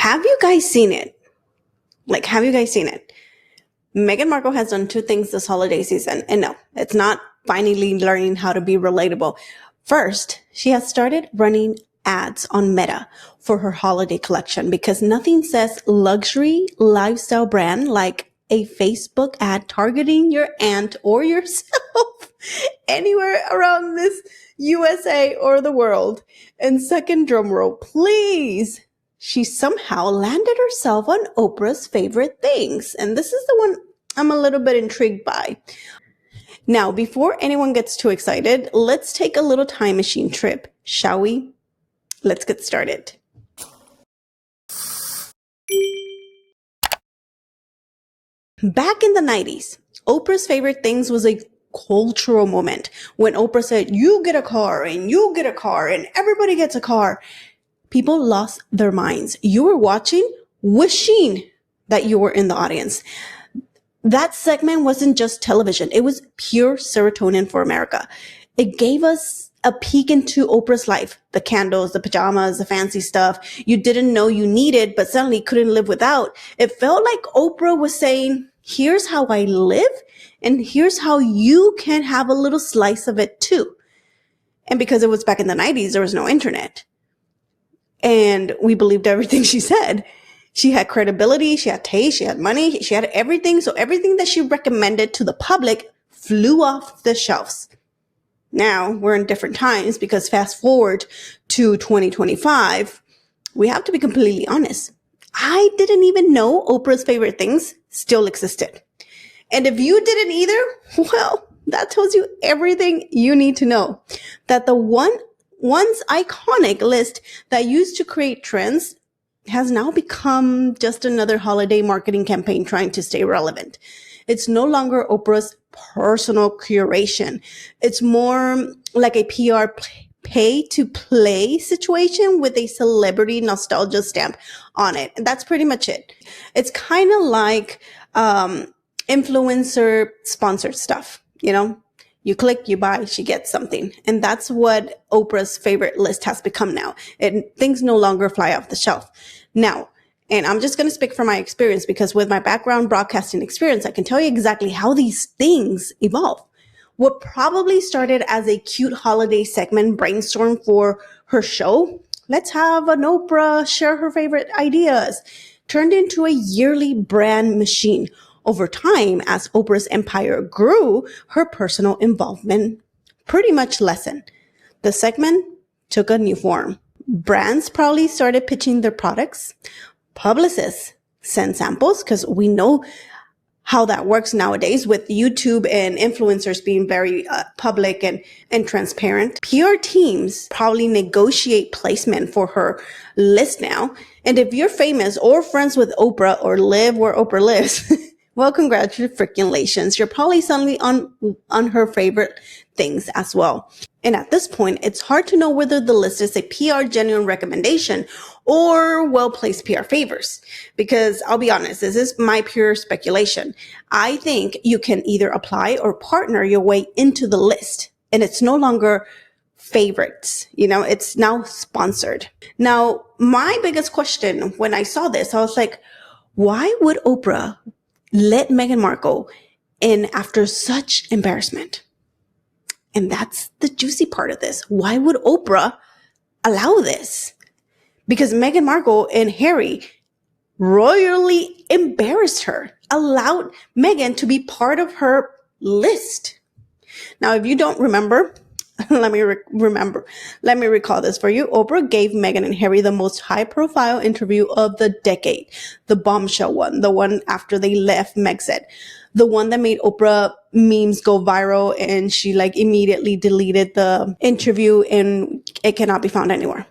Have you guys seen it? Have you guys seen it? Meghan Markle has done two things this holiday season. And no, it's not finally learning how to be relatable. First, she has started running ads on Meta for her holiday collection because nothing says luxury lifestyle brand like a Facebook ad targeting your aunt or yourself anywhere around this USA or the world. And second, drum roll, please. She somehow landed herself on Oprah's Favorite Things. And this is the one I'm a little bit intrigued by. Now, before anyone gets too excited, let's take a little time machine trip, shall we? Let's get started. Back in the 90s, Oprah's Favorite Things was a cultural moment when Oprah said, you get a car and you get a car and everybody gets a car. People lost their minds. You were watching, wishing that you were in the audience. That segment wasn't just television. It was pure serotonin for America. It gave us a peek into Oprah's life, the candles, the pajamas, the fancy stuff you didn't know you needed, but suddenly couldn't live without. It felt like Oprah was saying, here's how I live, and here's how you can have a little slice of it too. And because it was back in the 90s, there was no internet. And we believed everything she said. She had credibility, she had taste, she had money, she had everything. So everything that she recommended to the public flew off the shelves. Now we're in different times because fast forward to 2025, we have to be completely honest. I didn't even know Oprah's Favorite Things still existed. And if you didn't either, well, that tells you everything you need to know. That the once iconic list that used to create trends has now become just another holiday marketing campaign trying to stay relevant. It's no longer Oprah's personal curation. It's more like a PR pay to play situation with a celebrity nostalgia stamp on it. And that's pretty much it. It's kind of like influencer sponsored stuff, you know? You click, you buy, she gets something. And that's what Oprah's favorite list has become now. Things no longer fly off the shelf. Now, and I'm just going to speak from my experience because with my background broadcasting experience, I can tell you exactly how these things evolve. What probably started as a cute holiday segment brainstorm for her show, let's have an Oprah share her favorite ideas, turned into a yearly brand machine. Over time, as Oprah's empire grew, her personal involvement pretty much lessened. The segment took a new form. Brands probably started pitching their products. Publicists sent samples because we know how that works nowadays with YouTube and influencers being very public and transparent. PR teams probably negotiate placement for her list now. And if you're famous or friends with Oprah or live where Oprah lives, well, congratulations. You're probably suddenly on her favorite things as well. And at this point, it's hard to know whether the list is a PR genuine recommendation or well-placed PR favors. Because I'll be honest, this is my pure speculation. I think you can either apply or partner your way into the list. And it's no longer favorites, it's now sponsored. Now, my biggest question when I saw this, I was like, why would Oprah let Meghan Markle in after such embarrassment? And that's the juicy part of this. Why would Oprah allow this? Because Meghan Markle and Harry royally embarrassed her, allowed Meghan to be part of her list. Now, if you don't remember, let me recall this for you. Oprah gave Meghan and Harry the most high-profile interview of the decade, the bombshell one, the one after they left Megxit, the one that made Oprah memes go viral, and she immediately deleted the interview and it cannot be found anywhere.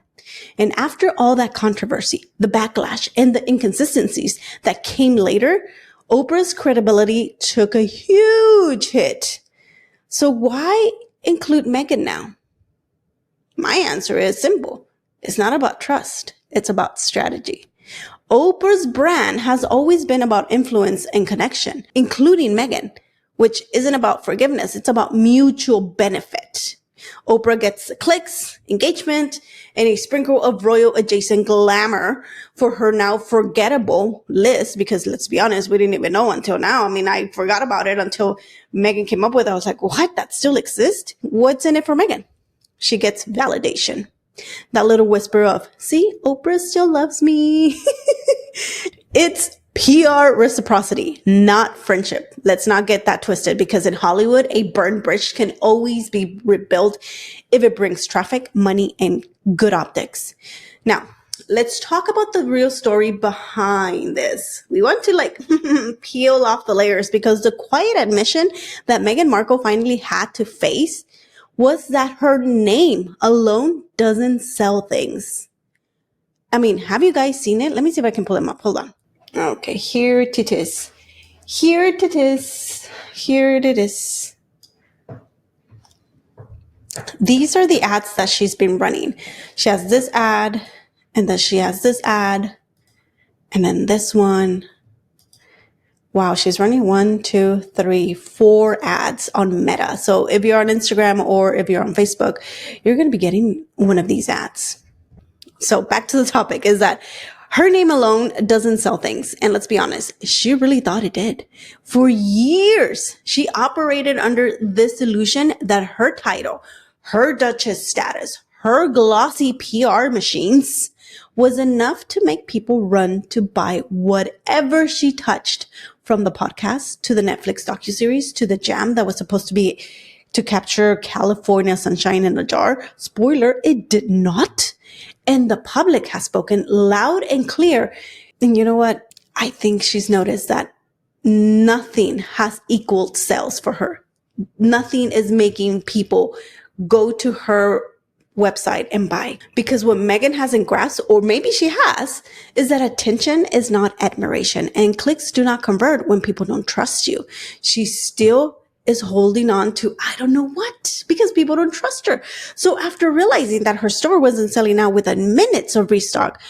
And after all that controversy, the backlash, and the inconsistencies that came later, Oprah's credibility took a huge hit. So why include Meghan now? My answer is simple. It's not about trust. It's about strategy. Oprah's brand has always been about influence and connection, including Meghan, which isn't about forgiveness. It's about mutual benefit. Oprah gets clicks, engagement, and a sprinkle of royal adjacent glamour for her now forgettable list. Because let's be honest, we didn't even know until now. I mean, I forgot about it until Meghan came up with it. I was like, what? That still exists? What's in it for Meghan? She gets validation. That little whisper of, see, Oprah still loves me. It's PR reciprocity, not friendship. Let's not get that twisted, because in Hollywood, a burned bridge can always be rebuilt if it brings traffic, money, and good optics. Now, let's talk about the real story behind this. We want to peel off the layers, because the quiet admission that Meghan Markle finally had to face was that her name alone doesn't sell things. I mean, have you guys seen it? Let me see if I can pull them up. Hold on. Okay, here it is. Here it is. Here it is. These are the ads that she's been running. She has this ad, and then she has this ad, and then this one. Wow, she's running 1, 2, 3, 4 ads on Meta. So if you're on Instagram or if you're on Facebook, you're going to be getting one of these ads. So back to the topic is that her name alone doesn't sell things. And let's be honest, she really thought it did. For years, she operated under this illusion that her title, her Duchess status, her glossy PR machines was enough to make people run to buy whatever she touched, from the podcast to the Netflix docuseries to the jam that was supposed to be to capture California sunshine in a jar. Spoiler, it did not. And the public has spoken loud and clear. And you know what? I think she's noticed that nothing has equaled sales for her. Nothing is making people go to her website and buy. Because what Meghan hasn't grasped, or maybe she has, is that attention is not admiration, and clicks do not convert when people don't trust you. She still is holding on to I don't know what, because people don't trust her. So after realizing that her store wasn't selling out within minutes of restock,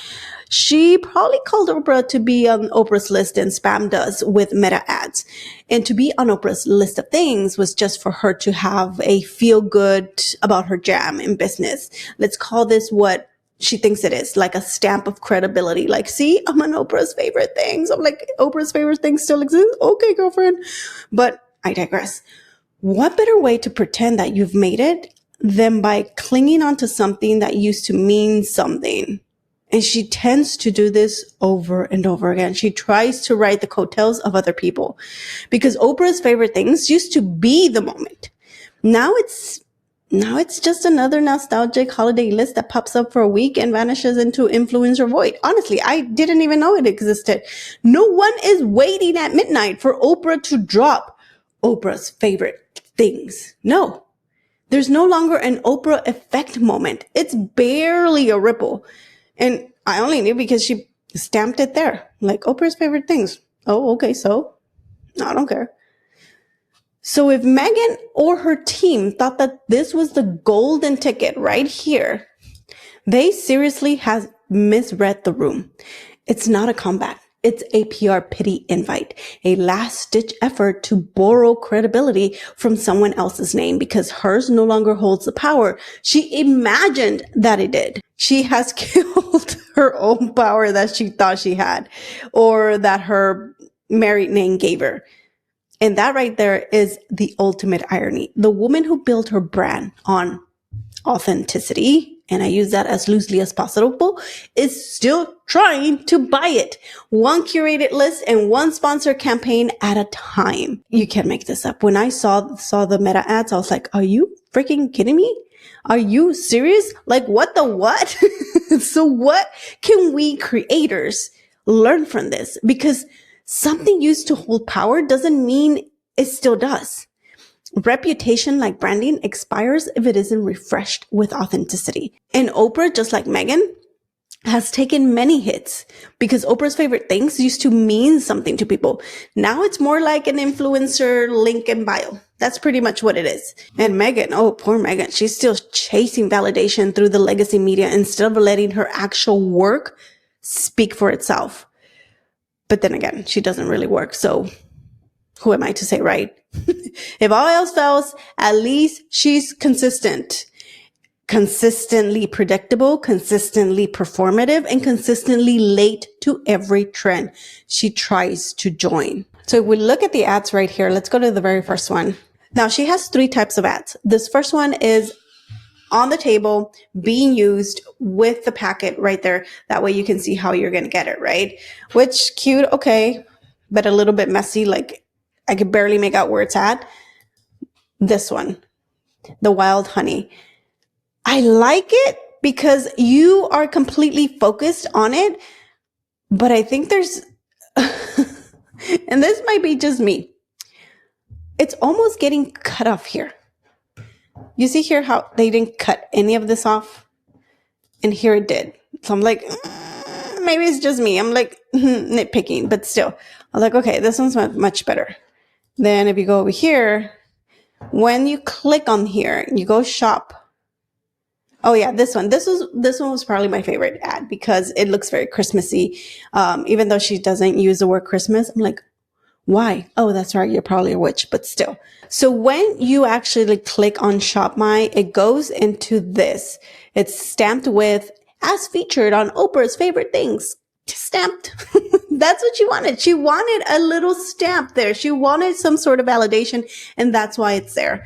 she probably called Oprah to be on Oprah's list and spammed us with Meta ads. And to be on Oprah's list of things was just for her to have a feel good about her jam in business. Let's call this what she thinks it is, like a stamp of credibility. Like, see, I'm on Oprah's Favorite Things. I'm like, Oprah's Favorite Things still exist? Okay, girlfriend. But I digress. What better way to pretend that you've made it than by clinging onto something that used to mean something? And she tends to do this over and over again. She tries to ride the coattails of other people, because Oprah's Favorite Things used to be the moment. Now it's just another nostalgic holiday list that pops up for a week and vanishes into influencer void. Honestly, I didn't even know it existed. No one is waiting at midnight for Oprah to drop Oprah's Favorite Things. No, there's no longer an Oprah Effect moment. It's barely a ripple. And I only knew because she stamped it there, like Oprah's Favorite Things. Oh, okay, so no, I don't care. So if Meghan or her team thought that this was the golden ticket right here, they seriously have misread the room. It's not a comeback. It's a PR pity invite, a last-ditch effort to borrow credibility from someone else's name, because hers no longer holds the power she imagined that it did. She has killed her own power that she thought she had, or that her married name gave her. And that right there is the ultimate irony. The woman who built her brand on authenticity, and I use that as loosely as possible, is still trying to buy it. One curated list and one sponsor campaign at a time. You can't make this up. When I saw the Meta ads, I was like, are you freaking kidding me? Are you serious? Like, what the what? So what can we creators learn from this? Because something used to hold power doesn't mean it still does. Reputation, like branding, expires if it isn't refreshed with authenticity. And Oprah, just like Meghan, has taken many hits, because Oprah's Favorite Things used to mean something to people. Now it's more like an influencer link in bio. That's pretty much what it is. And Meghan, oh, poor Meghan, she's still chasing validation through the legacy media instead of letting her actual work speak for itself. But then again, she doesn't really work, so Who am I to say, right? If all else fails, at least she's consistent. Consistently predictable, consistently performative, and consistently late to every trend she tries to join. So if we look at the ads right here, let's go to the very first one. Now she has 3 types of ads. This first one is on the table being used with the packet right there. That way you can see how you're going to get it, right? Which cute, okay, but a little bit messy. Like I could barely make out where it's at. This one, the wild honey. I like it because you are completely focused on it, but I think there's, and this might be just me, it's almost getting cut off here. You see here how they didn't cut any of this off? And here it did. So I'm like, maybe it's just me. I'm like nitpicking, but still. I'm like, okay, this one's much better. Then if you go over here, when you click on here, you go shop. Oh yeah, this one. This one was probably my favorite ad because it looks very Christmassy. Even though she doesn't use the word Christmas, I'm like, why? Oh, that's right. You're probably a witch, but still. So when you actually click on Shop My, it goes into this. It's stamped with as featured on Oprah's Favorite Things. Stamped. That's what she wanted. She wanted a little stamp there. She wanted some sort of validation, and that's why it's there.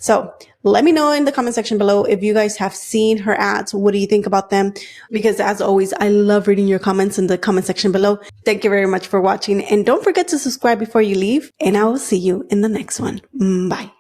So let me know in the comment section below if you guys have seen her ads. What do you think about them? Because as always, I love reading your comments in the comment section below. Thank you very much for watching. And don't forget to subscribe before you leave. And I will see you in the next one. Bye.